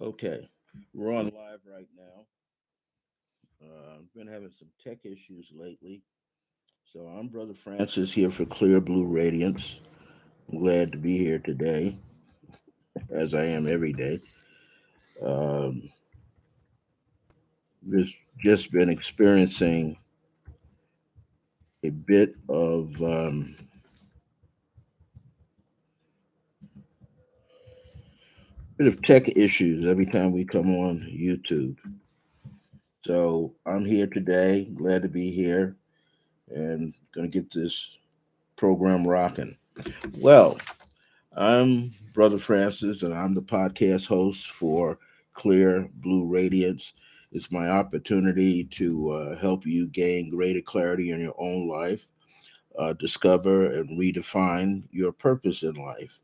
Okay, we're on live right now. I've been having some tech issues lately, so I'm Brother Francis here for Clear Blue Radiance. I'm glad to be here today, as I am every day. Um, just been experiencing a bit of tech issues every time we come on YouTube. So I'm here today, glad to be here, and gonna get this program rocking. Well, I'm Brother Francis, and I'm the podcast host for Clear Blue Radiance. It's my opportunity to help you gain greater clarity in your own life, discover and redefine your purpose in life.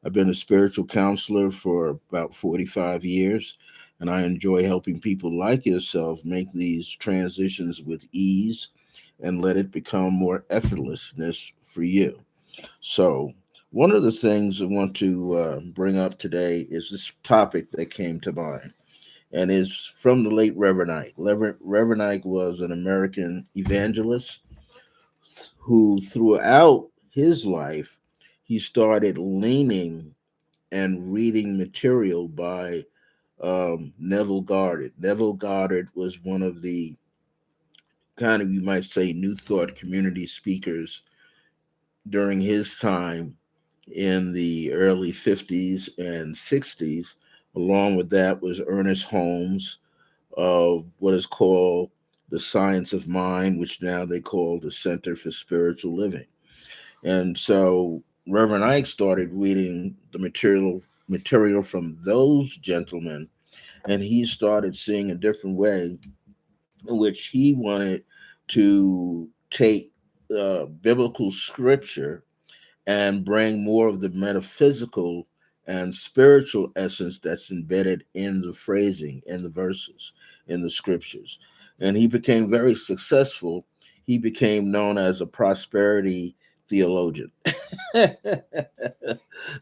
I've been a spiritual counselor for about 45 years, and I enjoy helping people like yourself make these transitions with ease and let it become more effortlessness for you. So, one of the things I want to bring up today is this topic that came to mind, and is from the late Reverend Ike. Reverend Ike was an American evangelist who, throughout his life, he started leaning and reading material by Neville Goddard. Neville Goddard was one of the kind of, you might say, New Thought community speakers during his time in the early 50s and 60s. Along with that was Ernest Holmes of what is called the Science of Mind, which now they call the Center for Spiritual Living. And so Reverend Ike started reading the material from those gentlemen, and he started seeing a different way in which he wanted to take biblical scripture and bring more of the metaphysical and spiritual essence that's embedded in the phrasing, in the verses, in the scriptures. And he became very successful. He became known as a prosperity theologian.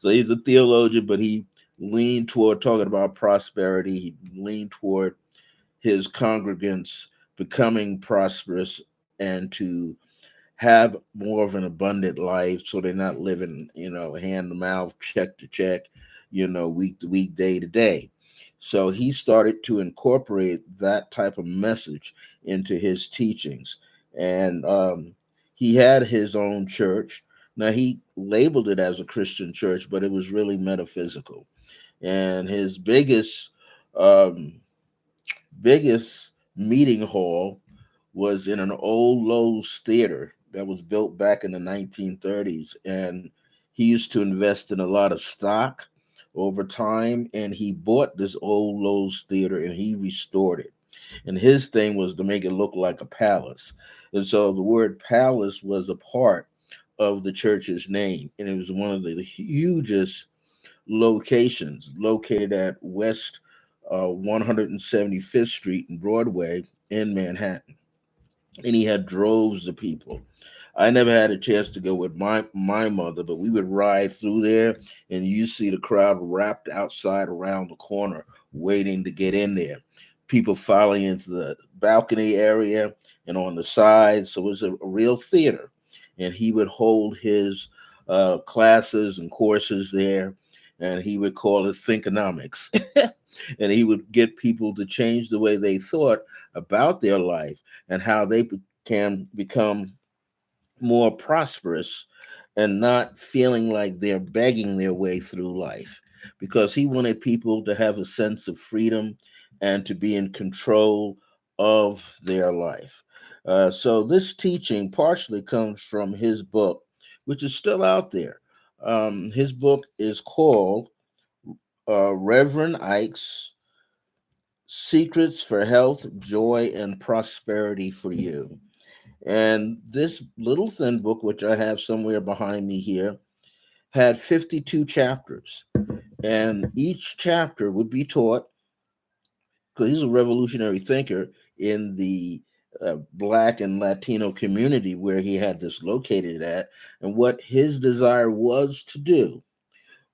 So he's a theologian, but he leaned toward talking about prosperity. He leaned toward his congregants becoming prosperous and to have more of an abundant life so they're not living, hand to mouth, check to check, week to week, day to day. So he started to incorporate that type of message into his teachings. And he had his own church. Now, he labeled it as a Christian church, but it was really metaphysical. And his biggest meeting hall was in an old Lowe's theater that was built back in the 1930s. And he used to invest in a lot of stock over time. And he bought this old Lowe's theater and he restored it. And his thing was to make it look like a palace. And so the word palace was a part of the church's name. And it was one of the hugest locations located at West 175th Street and Broadway in Manhattan. And he had droves of people. I never had a chance to go with my mother, but we would ride through there, and you see the crowd wrapped outside around the corner, waiting to get in there. People filing into the balcony area and on the side. So it was a real theater, and he would hold his classes and courses there, and he would call it Thinkonomics, and he would get people to change the way they thought about their life and how they can become more prosperous and not feeling like they're begging their way through life, because he wanted people to have a sense of freedom and to be in control of their life. So this teaching partially comes from his book, which is still out there. His book is called Reverend Ike's Secrets for Health, Joy, and Prosperity for You. And this little thin book, which I have somewhere behind me here, had 52 chapters. And each chapter would be taught, because he's a revolutionary thinker in the Black and Latino community where he had this located at. And what his desire was to do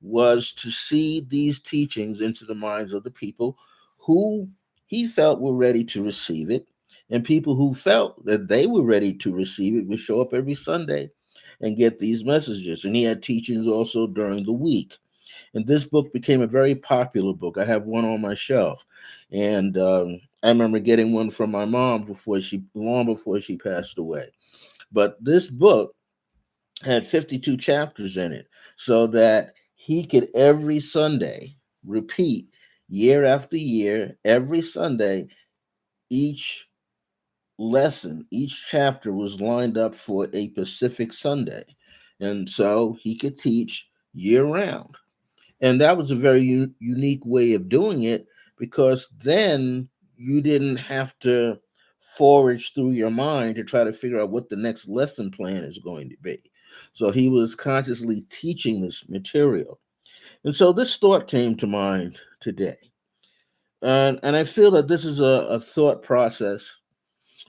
was to seed these teachings into the minds of the people who he felt were ready to receive it. And people who felt that they were ready to receive it would show up every Sunday and get these messages. And he had teachings also during the week. And this book became a very popular book. I have one on my shelf. And I remember getting one from my mom long before she passed away. But this book had 52 chapters in it so that he could every Sunday repeat year after year, every Sunday, each lesson, each chapter was lined up for a Pacific Sunday. And so he could teach year round. And that was a very unique way of doing it because then you didn't have to forage through your mind to try to figure out what the next lesson plan is going to be. So he was consciously teaching this material. And so this thought came to mind today. And I feel that this is a thought process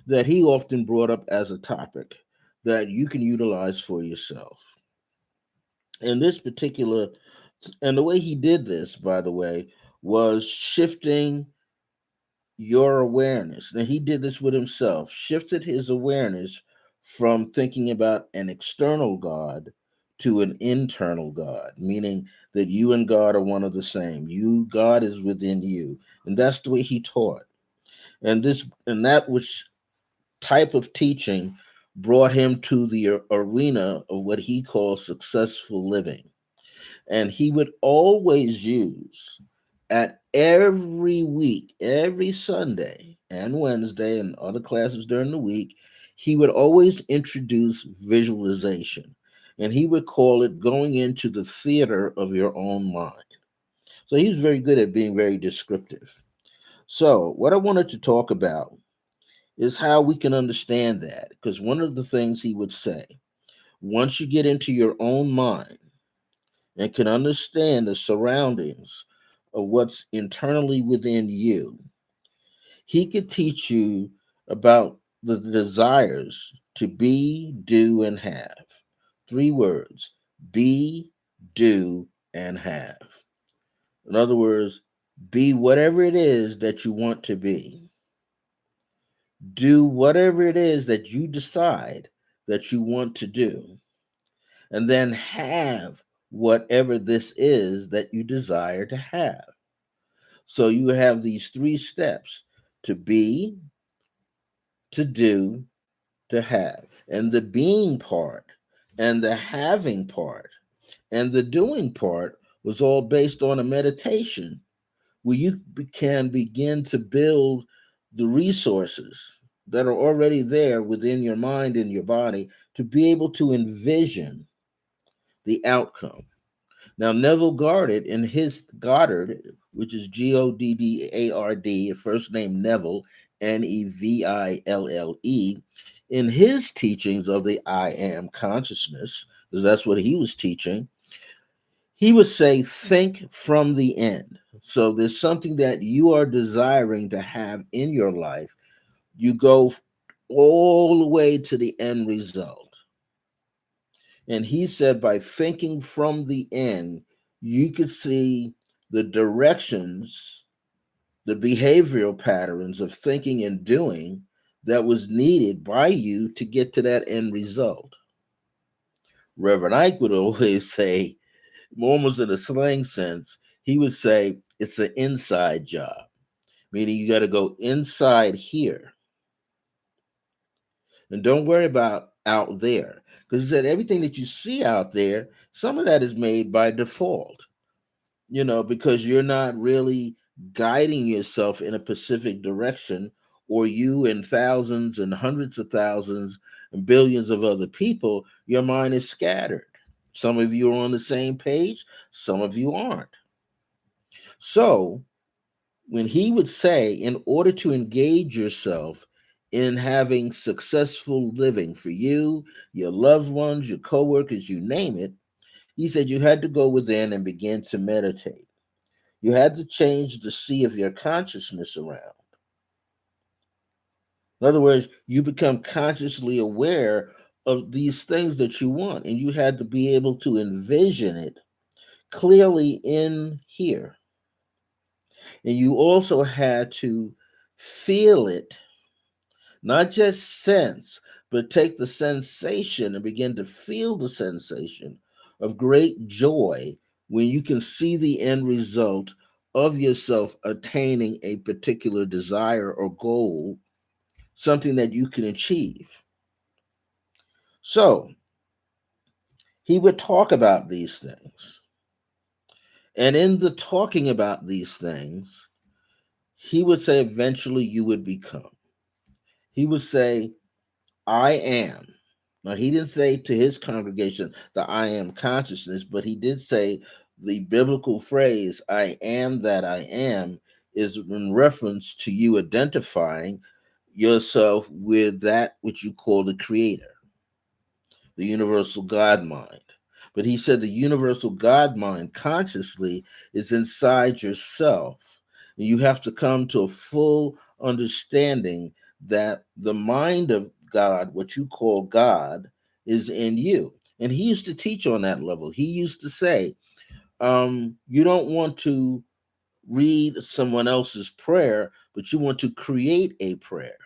that he often brought up as a topic that you can utilize for yourself. And this particular, and the way he did this, by the way, was shifting your awareness. Now, he did this with himself, shifted his awareness from thinking about an external God to an internal God, meaning that you and God are one of the same. God is within you. And that's the way he taught. And that which type of teaching brought him to the arena of what he calls successful living. And he would always use at every week, every Sunday and Wednesday and other classes during the week, he would always introduce visualization. And he would call it going into the theater of your own mind. So he was very good at being very descriptive. So, what I wanted to talk about is how we can understand that. Because one of the things he would say, once you get into your own mind and can understand the surroundings of what's internally within you, he could teach you about the desires to be, do, and have. Three words: be, do, and have. In other words, be whatever it is that you want to be. Do whatever it is that you decide that you want to do. And then have whatever this is that you desire to have. So you have these three steps: to be, to do, to have. And the being part and the having part and the doing part was all based on a meditation where you can begin to build the resources that are already there within your mind and your body to be able to envision the outcome. Now, Neville Goddard, in his Goddard, which is Goddard, first name Neville, Neville, in his teachings of the I am consciousness, because that's what he was teaching, he would say, think from the end. So there's something that you are desiring to have in your life. You go all the way to the end result. And he said, by thinking from the end, you could see the directions, the behavioral patterns of thinking and doing that was needed by you to get to that end result. Reverend Ike would always say, almost in a slang sense, he would say it's an inside job, meaning you got to go inside here and don't worry about out there. Because he said everything that you see out there, some of that is made by default, because you're not really guiding yourself in a specific direction, or you and thousands and hundreds of thousands and billions of other people, your mind is scattered. Some of you are on the same page, some of you aren't. So, when he would say, in order to engage yourself in having successful living for you, your loved ones, your coworkers, you name it, he said you had to go within and begin to meditate. You had to change the sea of your consciousness around. In other words, you become consciously aware of these things that you want, and you had to be able to envision it clearly in here. And you also had to feel it, not just sense, but take the sensation and begin to feel the sensation of great joy when you can see the end result of yourself attaining a particular desire or goal, something that you can achieve. So he would talk about these things. And in the talking about these things, he would say eventually you would become. He would say, I am. Now, he didn't say to his congregation the I am consciousness, but he did say the biblical phrase, I am that I am, is in reference to you identifying yourself with that which you call the creator, the universal God mind. But he said the universal God mind consciously is inside yourself. And you have to come to a full understanding that the mind of God, what you call God, is in you. And he used to teach on that level. He used to say, you don't want to read someone else's prayer, but you want to create a prayer,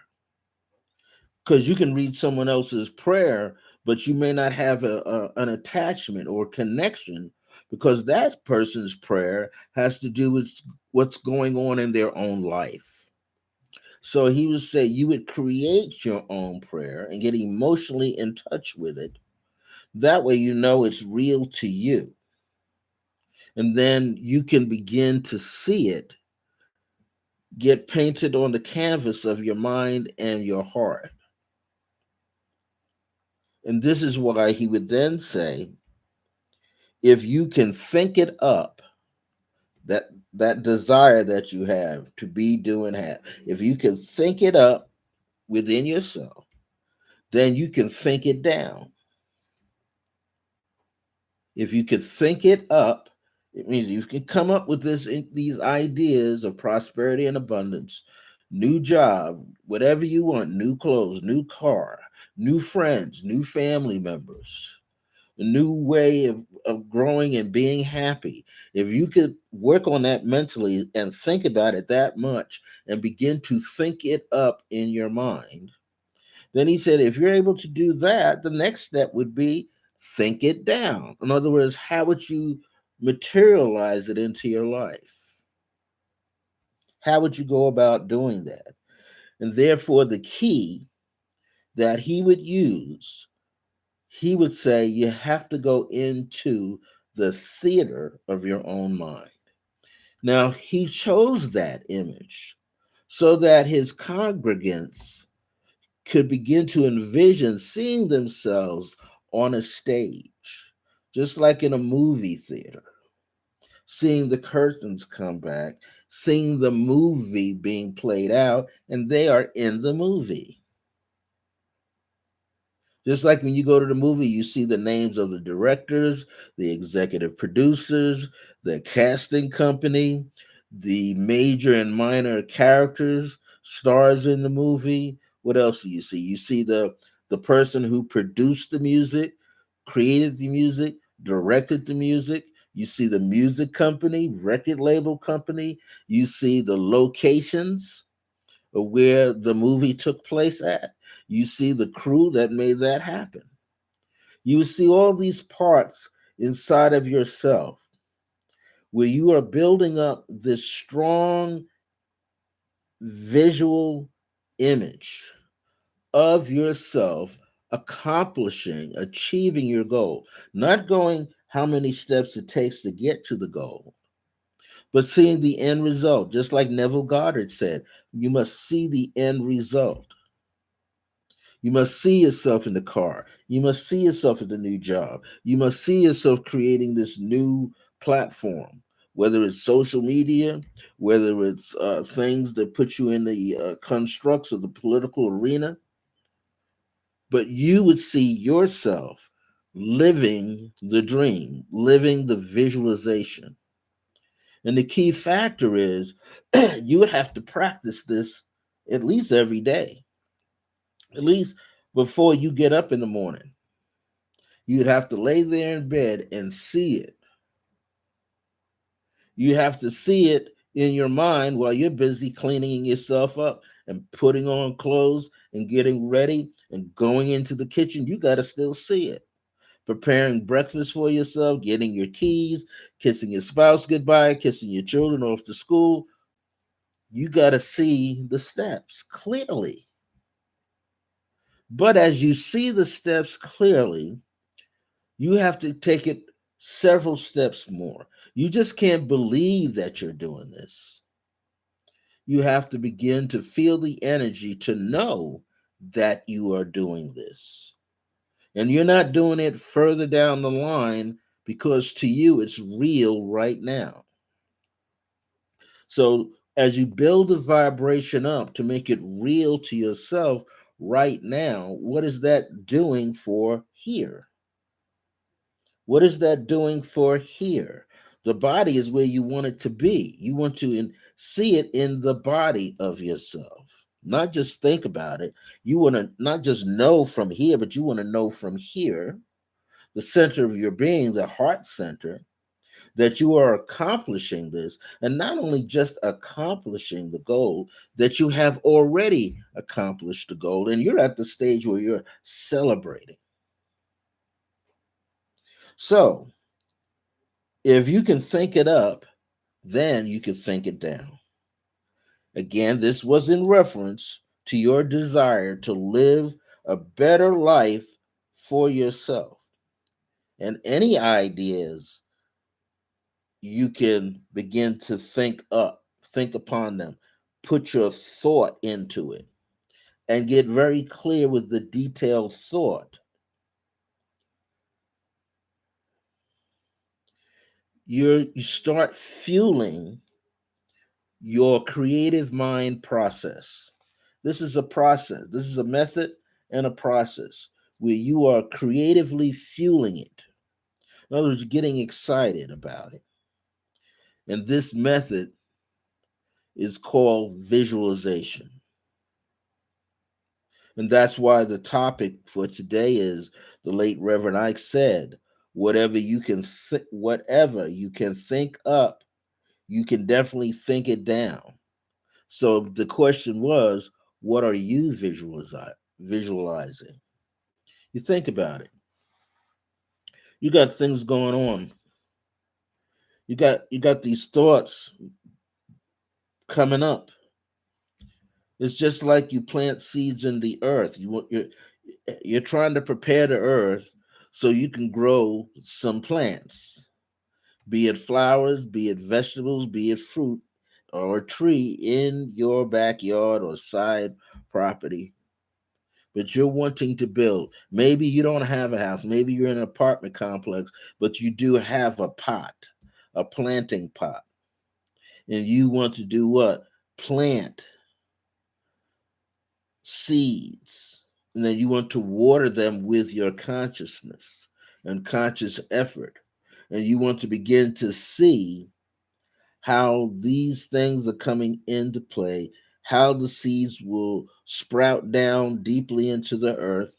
because you can read someone else's prayer, but you may not have an attachment or connection, because that person's prayer has to do with what's going on in their own life. So he would say you would create your own prayer and get emotionally in touch with it. That way, you know it's real to you. And then you can begin to see it get painted on the canvas of your mind and your heart. And this is why he would then say, if you can think it up, that desire that you have to be, do, and have, if you can think it up within yourself, then you can think it down. If you could think it up, it means you can come up with these ideas of prosperity and abundance, new job, whatever you want, new clothes, new car, new friends, new family members, a new way of growing and being happy. If you could work on that mentally and think about it that much and begin to think it up in your mind, then he said, if you're able to do that, the next step would be think it down. In other words, how would you materialize it into your life? How would you go about doing that? And therefore, the key that he would use, he would say you have to go into the theater of your own mind. Now, he chose that image so that his congregants could begin to envision seeing themselves on a stage, just like in a movie theater, seeing the curtains come back, seeing the movie being played out, and they are in the movie. Just like when you go to the movie, you see the names of the directors, the executive producers, the casting company, the major and minor characters, stars in the movie. What else do you see? You see the person who produced the music, created the music, directed the music. You see the music company, record label company. You see the locations of where the movie took place at. You see the crew that made that happen. You see all these parts inside of yourself where you are building up this strong visual image of yourself accomplishing, achieving your goal, not going how many steps it takes to get to the goal, but seeing the end result. Just like Neville Goddard said, you must see the end result. You must see yourself in the car. You must see yourself at the new job. You must see yourself creating this new platform, whether it's social media, whether it's things that put you in the constructs of the political arena. But you would see yourself living the dream, living the visualization. And the key factor is you would have to practice this at least every day, at least before you get up in the morning. You'd have to lay there in bed and see it. You have to see it in your mind while you're busy cleaning yourself up and putting on clothes and getting ready and going into the kitchen. You got to still see it. Preparing breakfast for yourself, getting your keys, kissing your spouse goodbye, kissing your children off to school. You got to see the steps clearly. But as you see the steps clearly, you have to take it several steps more. You just can't believe that you're doing this. You have to begin to feel the energy to know that you are doing this. And you're not doing it further down the line because to you it's real right now. So as you build the vibration up to make it real to yourself right now, what is that doing for here? What is that doing for here? The body is where you want it to be. You want to see it in the body of yourself, not just think about it. You want to not just know from here, but you want to know from here, the center of your being, the heart center, that you are accomplishing this, and not only just accomplishing the goal, that you have already accomplished the goal, and you're at the stage where you're celebrating. So, if you can think it up, then you can think it down. Again, this was in reference to your desire to live a better life for yourself. And any ideas you can begin to think up, think upon them, put your thought into it, and get very clear with the detailed thought. You start fueling your creative mind process. This is a process, this is a method and a process where you are creatively fueling it. In other words, getting excited about it. And this method is called visualization. And that's why the topic for today is the late Reverend Ike said, whatever you can think up, you can definitely think it down. So the question was, what are you visualizing? You think about it. You got things going on. You got these thoughts coming up. It's just like you plant seeds in the earth. You're trying to prepare the earth so you can grow some plants, be it flowers, be it vegetables, be it fruit or a tree in your backyard or side property. But you're wanting to build. Maybe you don't have a house. Maybe you're in an apartment complex, but you do have a pot, a planting pot. And you want to do what? Plant seeds. And then you want to water them with your consciousness and conscious effort. And you want to begin to see how these things are coming into play, how the seeds will sprout down deeply into the earth,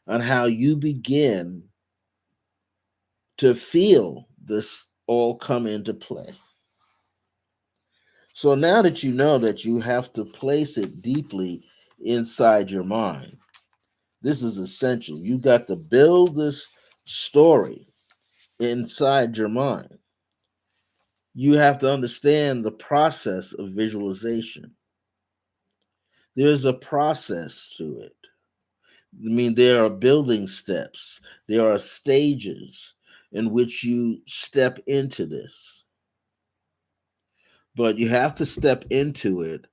and how you begin to feel this all come into play. So now that you know that you have to place it deeply inside your mind, this is essential. You got to build this story inside your mind. You have to understand the process of visualization. There's a process to it. I mean, there are building steps, there are stages in which you step into this. But you have to step into it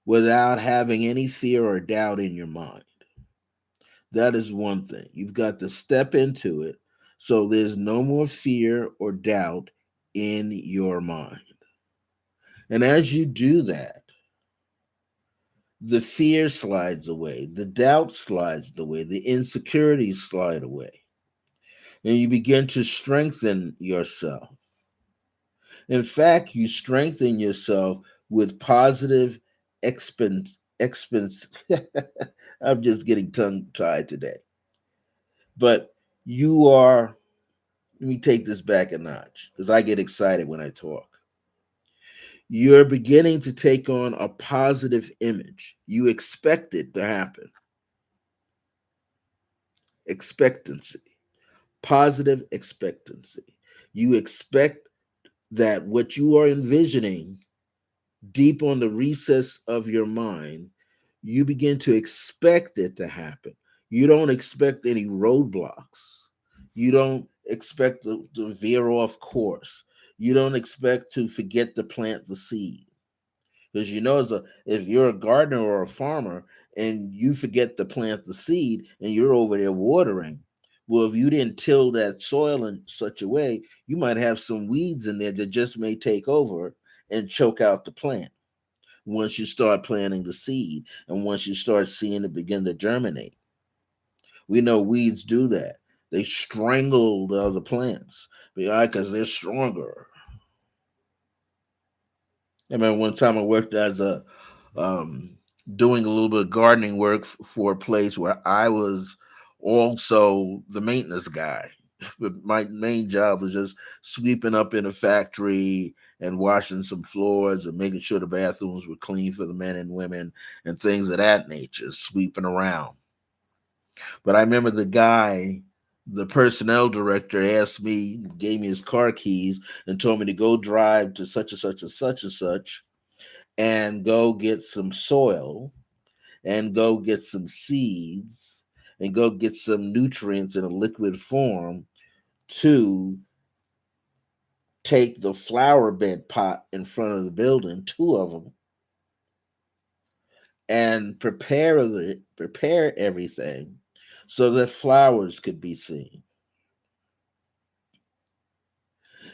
without having any fear or doubt in your mind. That is one thing. You've got to step into it so there's no more fear or doubt in your mind. And as you do that, the fear slides away, the doubt slides away, the insecurities slide away, and you begin to strengthen yourself. In fact, you strengthen yourself with positive expense. I'm just getting tongue tied today. But you are, let me take this back a notch because I get excited when I talk. You're beginning to take on a positive image. You expect it to happen. Expectancy, positive expectancy. You expect that what you are envisioning deep on the recess of your mind, you begin to expect it to happen. You don't expect any roadblocks. You don't expect to veer off course. You don't expect to forget to plant the seed. Because you know, if you're a gardener or a farmer and you forget to plant the seed and you're over there watering, well, if you didn't till that soil in such a way, you might have some weeds in there that just may take over and choke out the plant once you start planting the seed and once you start seeing it begin to germinate. We know weeds do that. They strangle the other plants because they're stronger. I remember one time I worked as a um, doing a little bit of gardening work for a place where I was also the maintenance guy. But my main job was just sweeping up in a factory and washing some floors and making sure the bathrooms were clean for the men and women and things of that nature, sweeping around. But I remember the personnel director asked me, gave me his car keys and told me to go drive to such and such and such and such and go get some soil and go get some seeds and go get some nutrients in a liquid form to take the flower bed pot in front of the building, two of them, and prepare everything so that flowers could be seen.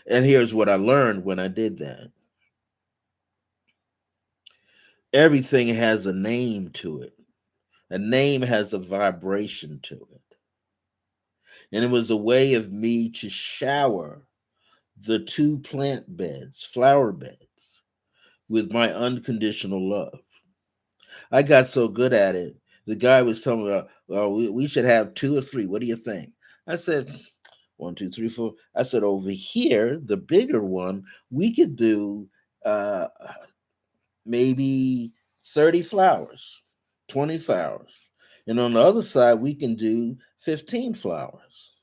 And here's what I learned when I did that. Everything has a name to it. A name has a vibration to it. And it was a way of me to shower the two plant beds, flower beds, with my unconditional love. I got so good at it. The guy was telling me, well, we should have two or three. What do you think? I said, one, two, three, four. I said, over here, the bigger one, we could do uh, maybe 30 flowers, 20 flowers. And on the other side, we can do 15 flowers.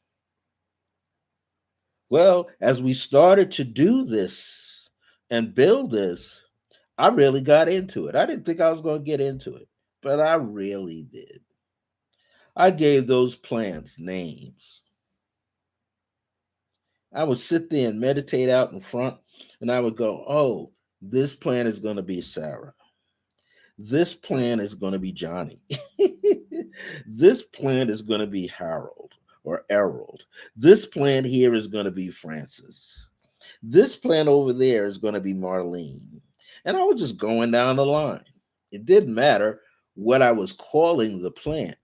Well, as we started to do this and build this, I really got into it. I didn't think I was going to get into it, but I really did. I gave those plants names. I would sit there and meditate out in front, and I would go, oh, this plant is going to be Sarah. This plant is going to be Johnny. This plant is going to be Harold or Errol. This plant here is going to be Francis. This plant over there is going to be Marlene. And I was just going down the line. It didn't matter what I was calling the plant.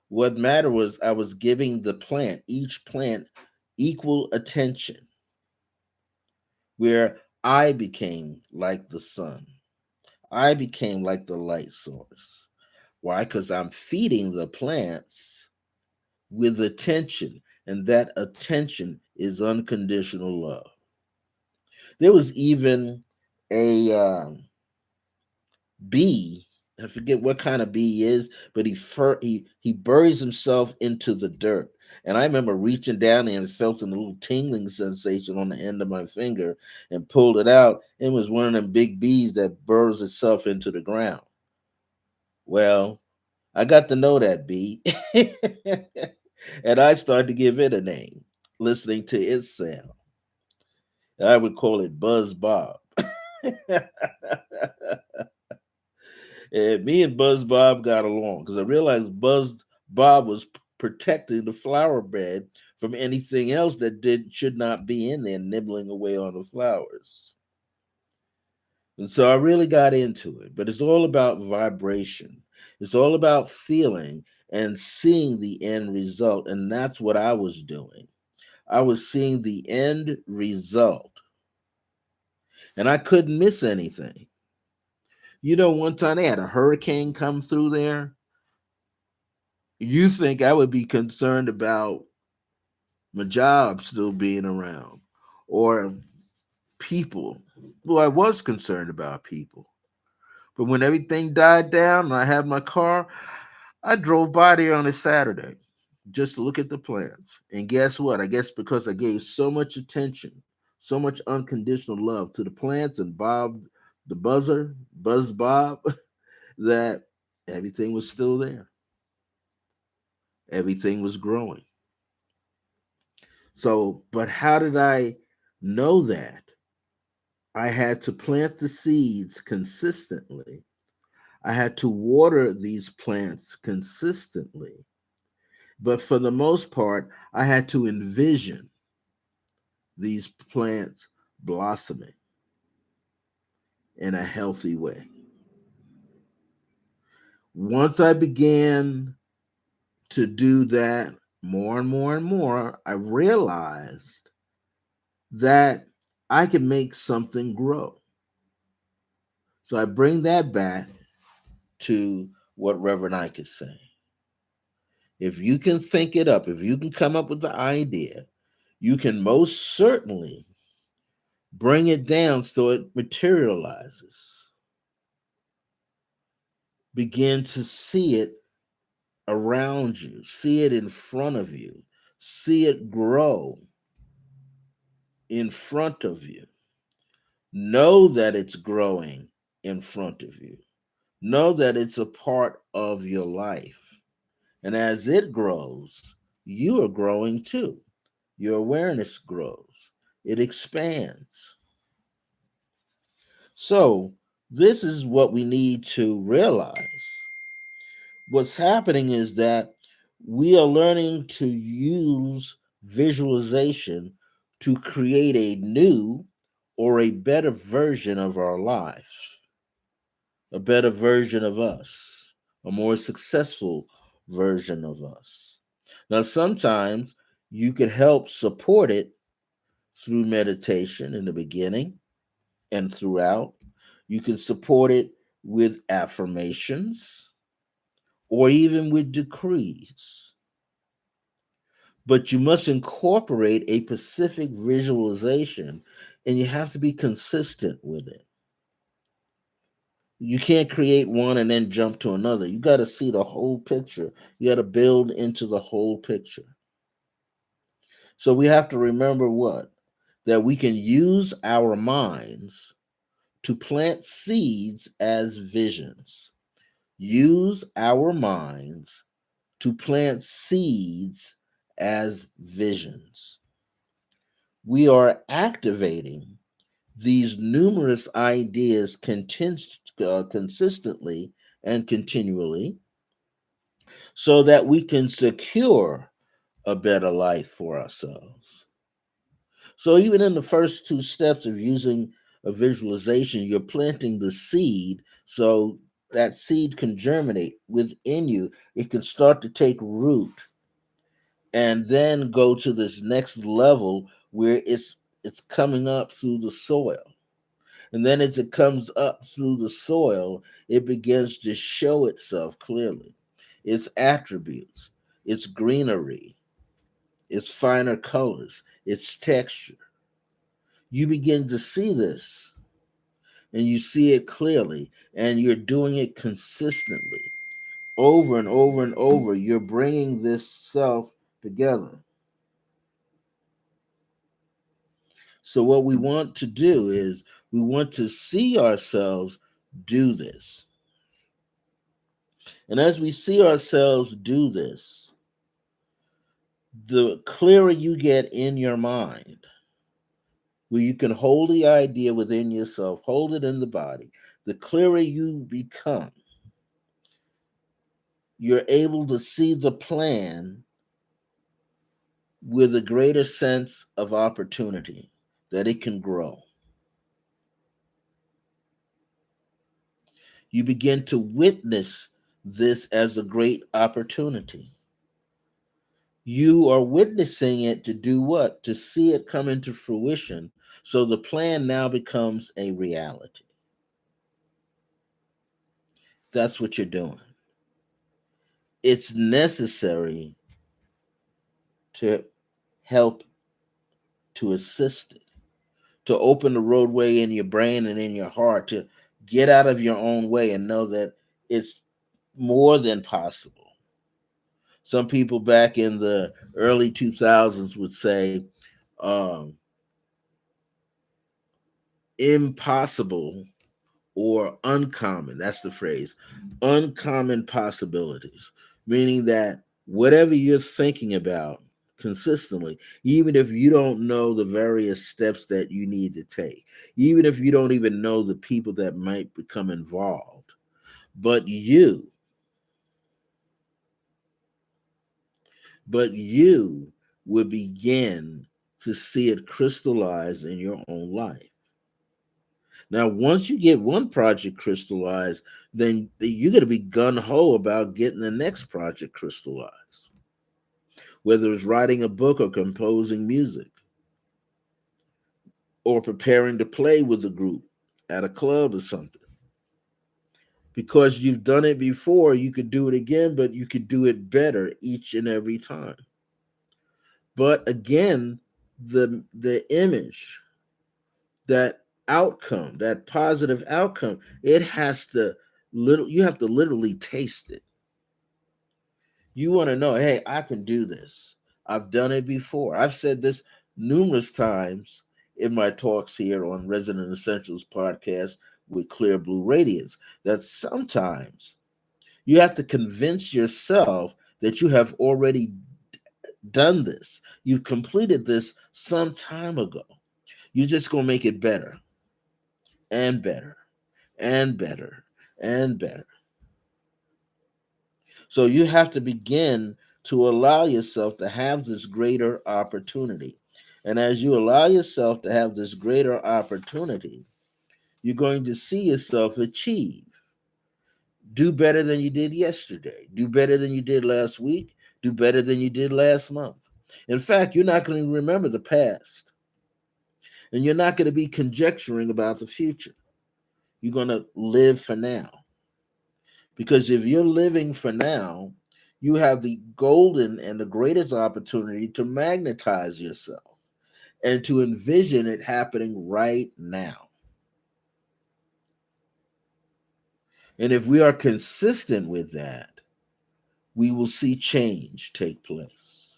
What mattered was I was giving the plant, each plant, equal attention, where I became like the sun. I became like the light source. Why? Because I'm feeding the plants with attention, and that attention is unconditional love. There was even a bee. I forget what kind of bee he is, but he buries himself into the dirt. And I remember reaching down there and felt a little tingling sensation on the end of my finger and pulled it out. It was one of them big bees that burrows itself into the ground. Well, I got to know that bee, and I started to give it a name, listening to its sound. I would call it Buzz Bob. And me and Buzz Bob got along because I realized Buzz Bob was protecting the flower bed from anything else that did should not be in there nibbling away on the flowers. And so I really got into it. But it's all about vibration. It's all about feeling and seeing the end result. And that's what I was doing. I was seeing the end result. And I couldn't miss anything. You know, one time they had a hurricane come through there. You think I would be concerned about my job still being around or people. Well, I was concerned about people. But when everything died down and I had my car, I drove by there on a Saturday just to look at the plants. And guess what? I guess because I gave so much attention, so much unconditional love to the plants and Bob the buzzer, Buzz Bob, that everything was still there. Everything was growing. So, but how did I know that? I had to plant the seeds consistently. I had to water these plants consistently. But for the most part, I had to envision these plants blossoming in a healthy way. Once I began to do that more and more and more, I realized that I could make something grow. So I bring that back to what Reverend Ike is saying. If you can think it up, if you can come up with the idea, you can most certainly bring it down so it materializes. Begin to see it around you, see it in front of you, see it grow in front of you. Know that it's growing in front of you. Know that it's a part of your life. And as it grows, you are growing too. Your awareness grows, it expands. So, this is what we need to realize. What's happening is that we are learning to use visualization to create a new or a better version of our life, a better version of us, a more successful version of us. Now, sometimes you could help support it through meditation in the beginning and throughout. You can support it with affirmations or even with decrees. But you must incorporate a specific visualization and you have to be consistent with it. You can't create one and then jump to another. You got to see the whole picture. You got to build into the whole picture. So we have to remember what? That we can use our minds to plant seeds as visions. Use our minds to plant seeds as visions. We are activating these numerous ideas consistently and continually so that we can secure a better life for ourselves. So, even in the first two steps of using a visualization, you're planting the seed so that seed can germinate within you. It can start to take root and then go to this next level where it's coming up through the soil. And then as it comes up through the soil, it begins to show itself clearly. Its attributes, its greenery, its finer colors, its texture. You begin to see this and you see it clearly and you're doing it consistently over and over and over. You're bringing this self together. So, what we want to do is we want to see ourselves do this. And as we see ourselves do this, the clearer you get in your mind, where you can hold the idea within yourself, hold it in the body, the clearer you become, you're able to see the plan with a greater sense of opportunity that it can grow. You begin to witness this as a great opportunity. You are witnessing it to do what? To see it come into fruition. So the plan now becomes a reality. That's what you're doing. It's necessary to help to assist it, to open the roadway in your brain and in your heart to get out of your own way and know that it's more than possible. Some people back in the early 2000s would say um, impossible or uncommon. That's the phrase. Uncommon possibilities, meaning that whatever you're thinking about consistently, even if you don't know the various steps that you need to take, even if you don't even know the people that might become involved, but you would begin to see it crystallize in your own life. Now, once you get one project crystallized, then you're going to be gun ho about getting the next project crystallized, whether it's writing a book or composing music or preparing to play with a group at a club or something. Because you've done it before, you could do it again, but you could do it better each and every time. But again, the image, that outcome, that positive outcome, it has to you have to literally taste it. You want to know, hey, I can do this. I've done it before. I've said this numerous times in my talks here on Resonant Essentials podcast with Clear Blue Radiance, that sometimes you have to convince yourself that you have already done this. You've completed this some time ago. You're just going to make it better and better and better and better. So you have to begin to allow yourself to have this greater opportunity. And as you allow yourself to have this greater opportunity, you're going to see yourself achieve. Do better than you did yesterday. Do better than you did last week. Do better than you did last month. In fact, you're not going to remember the past. And you're not going to be conjecturing about the future. You're going to live for now. Because if you're living for now, you have the golden and the greatest opportunity to magnetize yourself and to envision it happening right now. And if we are consistent with that, we will see change take place.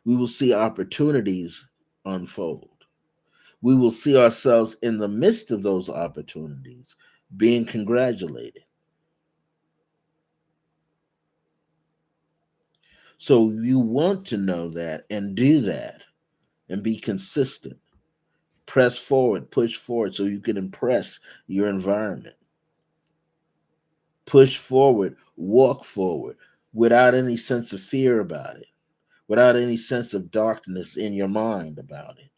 We will see opportunities unfold. We will see ourselves in the midst of those opportunities being congratulated. So you want to know that and do that and be consistent. Press forward, push forward so you can impress your environment. Push forward, walk forward without any sense of fear about it, without any sense of darkness in your mind about it.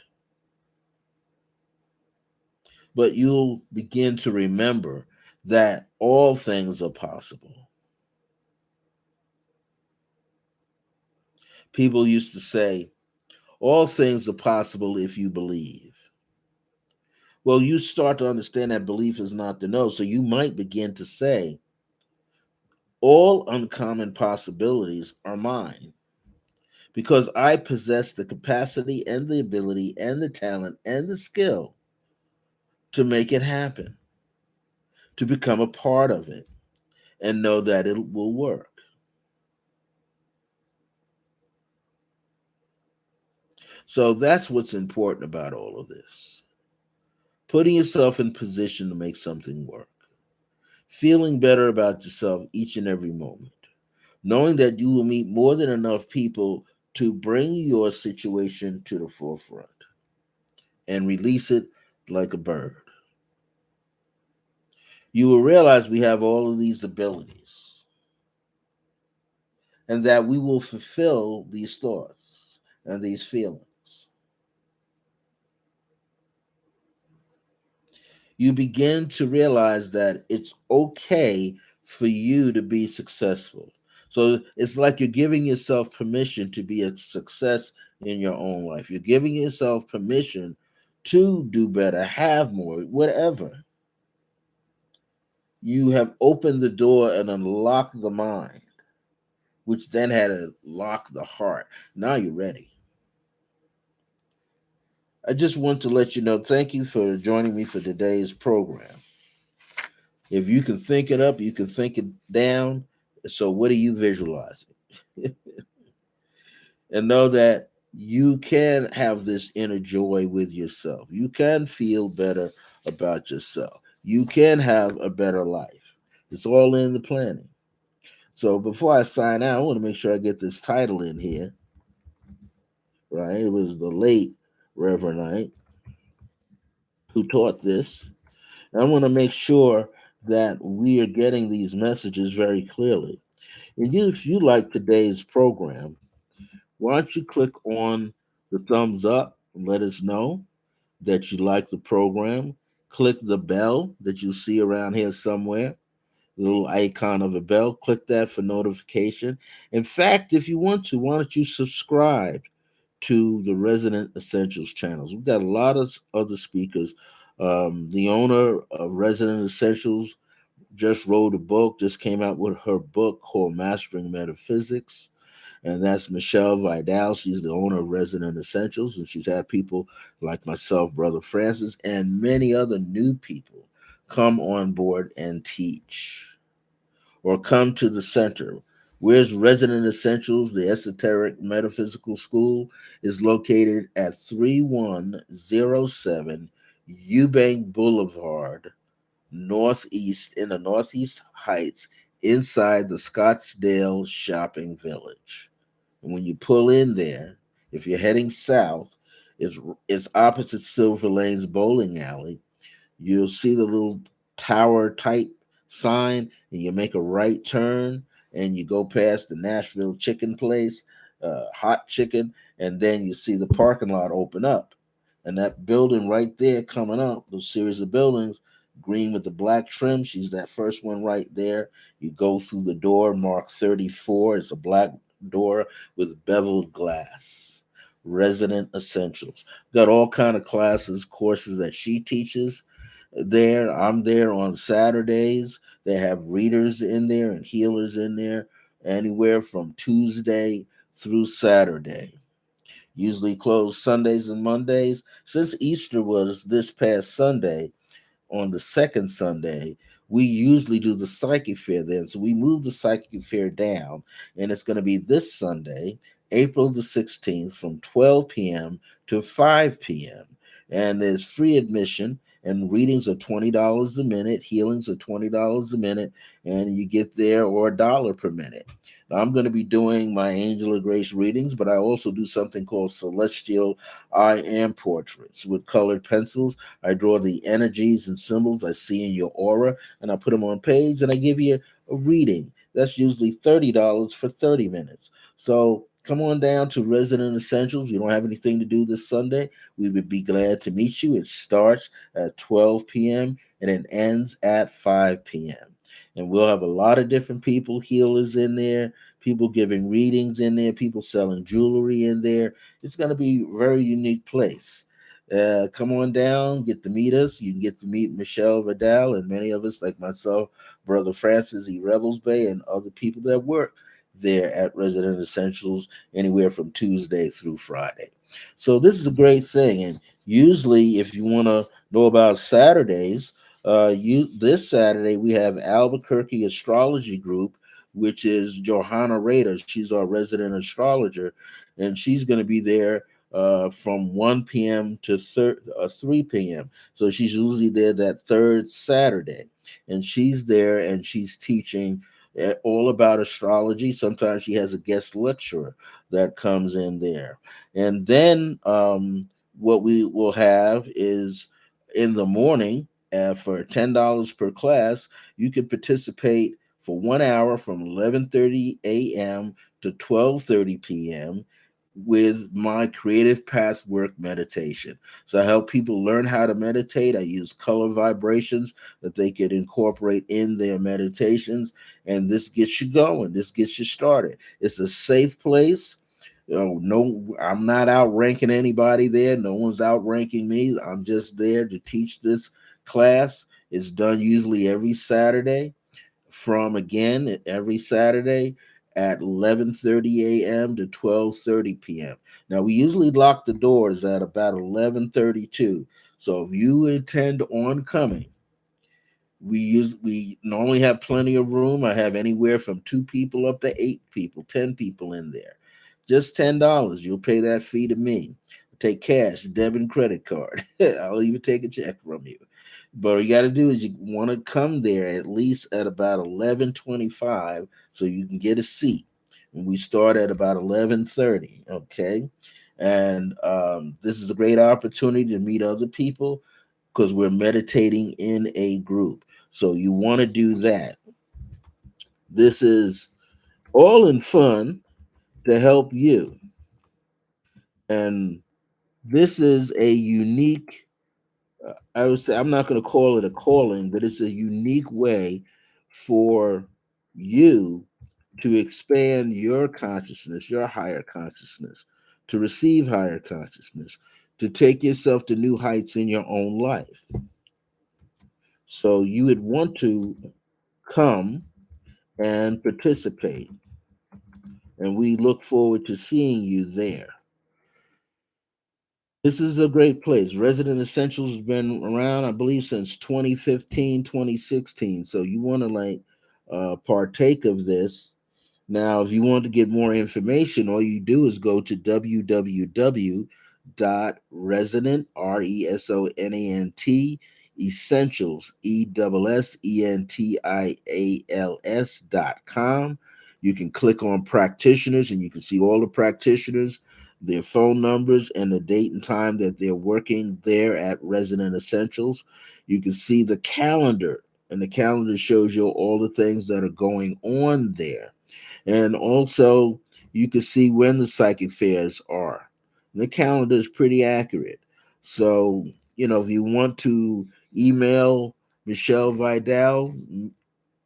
But you'll begin to remember that all things are possible. People used to say, all things are possible if you believe. Well, you start to understand that belief is not to know. So you might begin to say, all uncommon possibilities are mine because I possess the capacity and the ability and the talent and the skill to make it happen, to become a part of it, and know that it will work. So that's what's important about all of this. Putting yourself in position to make something work, feeling better about yourself each and every moment, knowing that you will meet more than enough people to bring your situation to the forefront and release it like a bird. You will realize we have all of these abilities and that we will fulfill these thoughts and these feelings. You begin to realize that it's okay for you to be successful. So it's like you're giving yourself permission to be a success in your own life. You're giving yourself permission to do better, have more, whatever. You have opened the door and unlocked the mind, which then had to lock the heart. Now you're ready. I just want to let you know, thank you for joining me for today's program. If you can think it up, you can think it down. So, what are you visualizing? And know that you can have this inner joy with yourself. You can feel better about yourself. You can have a better life. It's all in the planning. So, before I sign out, I want to make sure I get this title in here, right? It was the late Reverend Knight who taught this. And I want to make sure that we are getting these messages very clearly. And if you like today's program, why don't you click on the thumbs up and let us know that you like the program? Click the bell that you see around here somewhere, the little icon of a bell. Click that for notification. In fact, if you want to, why don't you subscribe to the Resonant Essentials channels? We've got a lot of other speakers. The owner of Resonant Essentials just wrote a book, just came out with her book called Mastering Metaphysics. And that's Michelle Vidal. She's the owner of Resonant Essentials, and she's had people like myself, Brother Francis, and many other new people come on board and teach or come to the center. Where's Resonant Essentials? The Esoteric Metaphysical School is located at 3107 Eubank Boulevard, Northeast, in the Northeast Heights, inside the Scottsdale Shopping Village. And when you pull in there, if you're heading south, it's, it's opposite Silver Lane's bowling alley. You'll see the little tower type sign, and you make a right turn, and you go past the Nashville chicken place, hot chicken, and then you see the parking lot open up. And that building right there coming up, those series of buildings, green with the black trim, she's that first one right there. You go through the door marked 34. It's a black door with beveled glass. Resident Essentials. Got all kind of classes, courses that she teaches there. I'm there on Saturdays. They have readers in there and healers in there, anywhere from Tuesday through Saturday. Usually closed Sundays and Mondays. Since Easter was this past Sunday, on the second Sunday, we usually do the psychic fair then. So we moved the psychic fair down, and it's going to be this Sunday, April the 16th, from 12 p.m. to 5 p.m. And there's free admission, and readings are $20 a minute, healings are $20 a minute, and you get there, or $1 per minute. Now, I'm going to be doing my Angel of Grace readings, but I also do something called Celestial I Am Portraits with colored pencils. I draw the energies and symbols I see in your aura, and I put them on page, and I give you a reading. That's usually $30 for 30 minutes. So come on down to Resident Essentials. You don't have anything to do this Sunday, we would be glad to meet you. It starts at 12 p.m. and it ends at 5 p.m. And we'll have a lot of different people, healers in there, people giving readings in there, people selling jewelry in there. It's going to be a very unique place. Come on down, get to meet us. You can get to meet Michelle Vidal and many of us, like myself, Brother Francis E. Revels-Bey, and other people that work there at Resident Essentials, anywhere from Tuesday through Friday. So this is a great thing. And usually, if you want to know about Saturdays, you this Saturday we have Albuquerque Astrology Group, which is Johanna Rader. She's our resident astrologer, and she's going to be there from 1 p.m. to 3 p.m. So she's usually there that third Saturday, and she's there and she's teaching all about astrology. Sometimes she has a guest lecturer that comes in there. And then what we will have is in the morning, for $10 per class, you can participate for 1 hour from 11:30 a.m. to 12:30 p.m. with my creative path work meditation. So I help people learn how to meditate. I use color vibrations that they could incorporate in their meditations, and this gets you going. This gets you started. It's a safe place. No, I'm not outranking anybody there. No one's outranking me. I'm just there to teach this class. It's done usually every Saturday, from again every Saturday at 11:30 a.m. to 12:30 p.m. Now we usually lock the doors at about 11:32. So if you intend on coming, we normally have plenty of room. I have anywhere from 2 people up to 8 people, 10 people in there. Just $10. You'll pay that fee to me. Take cash, debit and credit card. I'll even take a check from you. But all you got to do is you want to come there at least at about 11:25 so you can get a seat. And we start at about 11:30. Okay, and this is a great opportunity to meet other people because we're meditating in a group. So you want to do that. This is all in fun to help you. And this is a unique, I would say, I'm not going to call it a calling, but it's a unique way for you to expand your consciousness, your higher consciousness, to receive higher consciousness, to take yourself to new heights in your own life. So you would want to come and participate. And we look forward to seeing you there. This is a great place. Resident Essentials has been around, I believe, since 2015, 2016. So you want to partake of this. Now, if you want to get more information, all you do is go to www.resonant, RESONANT, essentials, ESSENTIALS.com. You can click on practitioners and you can see all the practitioners, their phone numbers, and the date and time that they're working there at Resonant Essentials. You can see the calendar, and the calendar shows you all the things that are going on there. And also, you can see when the psychic fairs are. The calendar is pretty accurate. So, if you want to email Michelle Vidal,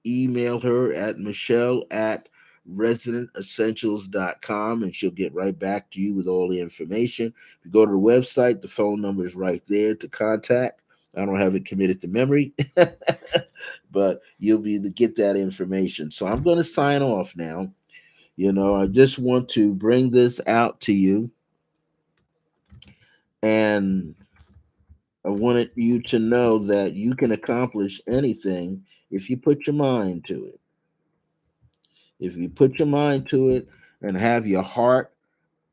email her at Michelle at residentessentials.com and she'll get right back to you with all the information. If you go to the website, the phone number is right there to contact. I don't have it committed to memory, but you'll be able to get that information. So I'm going to sign off now. I just want to bring this out to you, and I wanted you to know that you can accomplish anything if you put your mind to it. If you put your mind to it and have your heart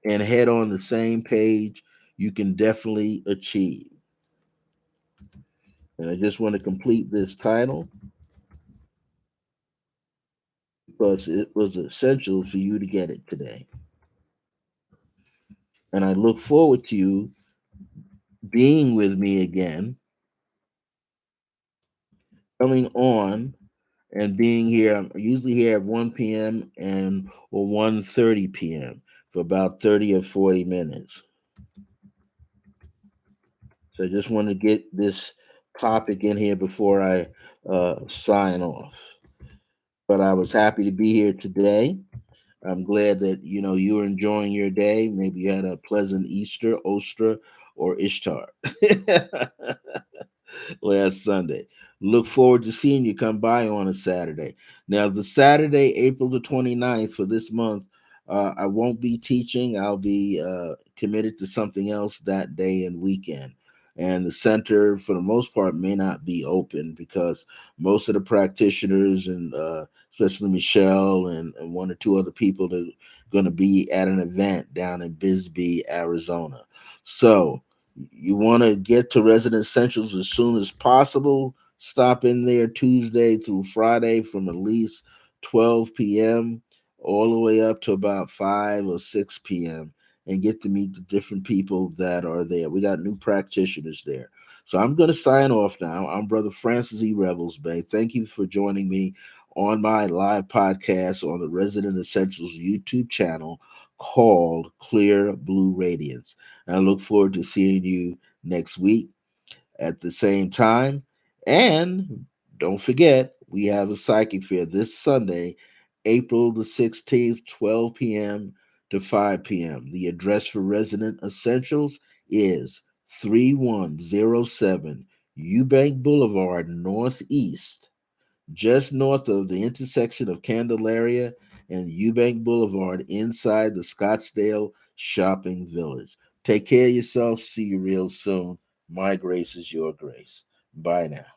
and head on the same page, you can definitely achieve. And I just want to complete this title because it was essential for you to get it today. And I look forward to you being with me again, coming on and being here. I'm usually here at 1 p.m. and or 1:30 p.m. for about 30 or 40 minutes. So I just want to get this topic in here before I sign off. But I was happy to be here today. I'm glad that you're enjoying your day. Maybe you had a pleasant Easter, Ostra, or Ishtar last Sunday. Look forward to seeing you come by on a Saturday. Now, the Saturday, April the 29th for this month, I won't be teaching. I'll be committed to something else that day and weekend. And the center, for the most part, may not be open because most of the practitioners and especially Michelle and one or two other people are going to be at an event down in Bisbee, Arizona. So you want to get to Resident Essentials as soon as possible. Stop in there Tuesday through Friday from at least 12 p.m. all the way up to about 5 or 6 p.m. and get to meet the different people that are there. We got new practitioners there. So I'm going to sign off now. I'm Brother Francis E. Revels-Bey. Thank you for joining me on my live podcast on the Resident Essentials YouTube channel called Clear Blue Radiance. And I look forward to seeing you next week at the same time. And don't forget, we have a psychic fair this Sunday, April the 16th, 12 p.m. to 5 p.m. The address for Resident Essentials is 3107 Eubank Boulevard, Northeast, just north of the intersection of Candelaria and Eubank Boulevard inside the Scottsdale Shopping Village. Take care of yourself. See you real soon. My grace is your grace. Bye now.